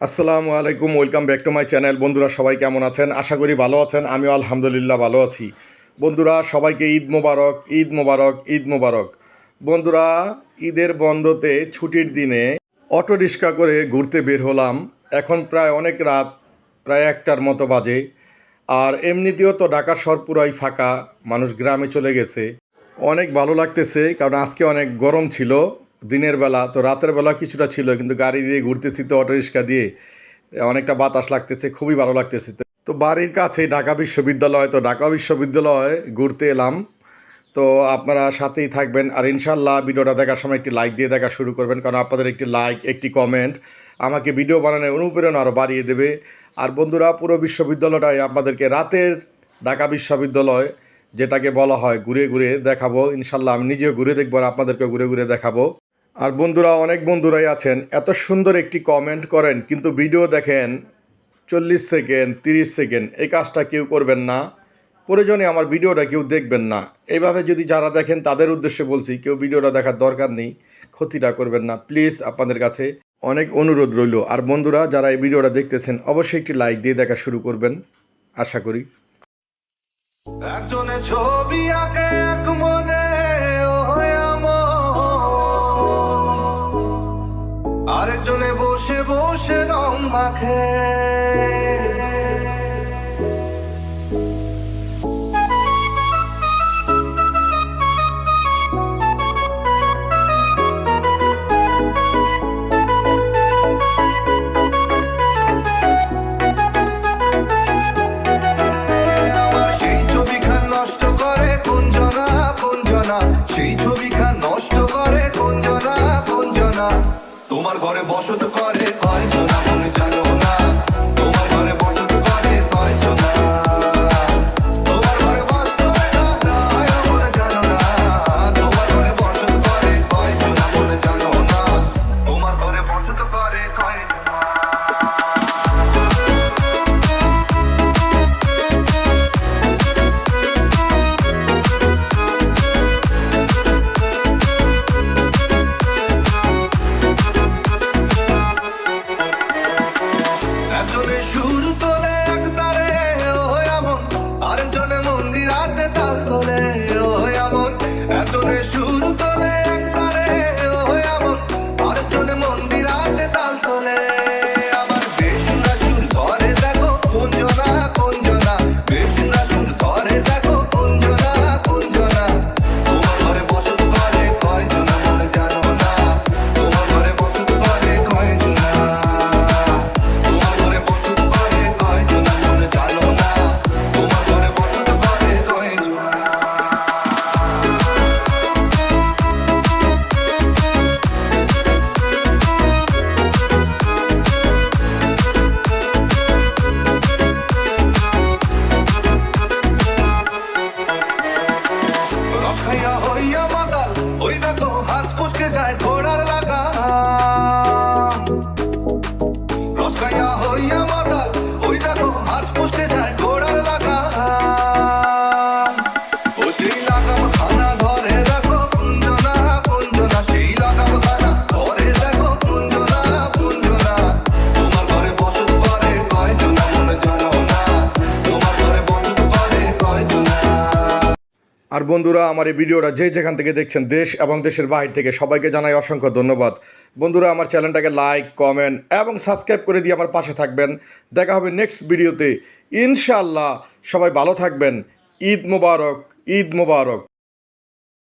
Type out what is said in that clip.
আসসালামু আলাইকুম, welcome back to my channel. বন্ধুরা সবাই কেমন আছেন? আশা করি ভালো আছেন। আমিও আলহামদুলিল্লাহ ভালো আছি। বন্ধুরা সবাইকে ঈদ মোবারক, ঈদ মোবারক, ঈদ মোবারক। বন্ধুরা ঈদের বন্ধতে ছুটির দিনে অটো রিক্সা করে ঘুরতে বের হলাম। এখন প্রায় অনেক রাত, প্রায় 1টার মতো বাজে। আর এমনিতেও তো ঢাকা শহর পুরাই ফাঁকা, মানুষ গ্রামে চলে গেছে। অনেক ভালো লাগতেছে কারণ আজকে অনেক গরম ছিল দিনের বেলা, তো রাতের বেলা কিছুটা ছিল, কিন্তু গাড়ি দিয়ে ঘুরতেছি তো অটো রিক্সা দিয়ে অনেকটা বাতাস লাগতেছে, খুবই ভালো লাগতেছে। তো বাড়ির কাছে ঢাকা বিশ্ববিদ্যালয়, তো ঢাকা বিশ্ববিদ্যালয়ে ঘুরতে এলাম। তো আপনারা সাথেই থাকবেন আর ইনশাল্লাহ ভিডিওটা দেখার সময় একটি লাইক দিয়ে দেখা শুরু করবেন, কারণ আপনাদের একটি লাইক, একটি কমেন্ট আমাকে ভিডিও বানানোর অনুপ্রেরণা আরও বাড়িয়ে দেবে। আর বন্ধুরা পুরো বিশ্ববিদ্যালয়টাই আপনাদেরকে রাতের ঢাকা বিশ্ববিদ্যালয় যেটাকে বলা হয় ঘুরে ঘুরে দেখাবো। ইনশাল্লাহ আমি নিজেও ঘুরে দেখবো আর আপনাদেরকে ঘুরে ঘুরে দেখাবো। আর বন্ধুরা অনেক বন্ধুরাই আছেন এত সুন্দর একটি কমেন্ট করেন, কিন্তু ভিডিও দেখেন 40 সেকেন্ড 30 সেকেন্ড। এই কাজটা কেউ করবেন না, প্রয়োজনে আমার ভিডিওটা কেউ দেখবেন না। এইভাবে যদি যারা দেখেন তাদের উদ্দেশ্যে বলছি, কেউ ভিডিওটা দেখার দরকার নেই, ক্ষতিটা করবেন না প্লিজ, আপনাদের কাছে অনেক অনুরোধ রইল। আর বন্ধুরা যারা এই ভিডিওটা দেখতেছেন অবশ্যই একটি লাইক দিয়ে দেখা শুরু করবেন আশা করি। একজনে ছবি আঁকে এক মনে আরেকজনে বসে বসে রং মাখে। সেই ছবিখান নষ্ট করে কোনজনা কোনজনা, তোমার ঘরে বসত করে কয়জনা মনে জানো না, তোমার ঘরে বসত করে কয়জনা, তোমার ঘরে বসত মনে জানো না, তোমার ঘরে বসত করে কয়জনা মনে জানো না, তোমার ঘরে বসত করে কয়জনা। আর বন্ধুরা আমার এই ভিডিওটা যে যেখান থেকে দেখছেন দেশ এবং দেশের বাইরে থেকে সবাইকে জানাই অসংখ্য ধন্যবাদ। বন্ধুরা আমার চ্যানেলটাকে লাইক, কমেন্ট এবং সাবস্ক্রাইব করে দিয়ে আমার পাশে থাকবেন। দেখা হবে নেক্সট ভিডিওতে ইনশাআল্লাহ। সবাই ভালো থাকবেন। ঈদ মোবারক, ঈদ মোবারক।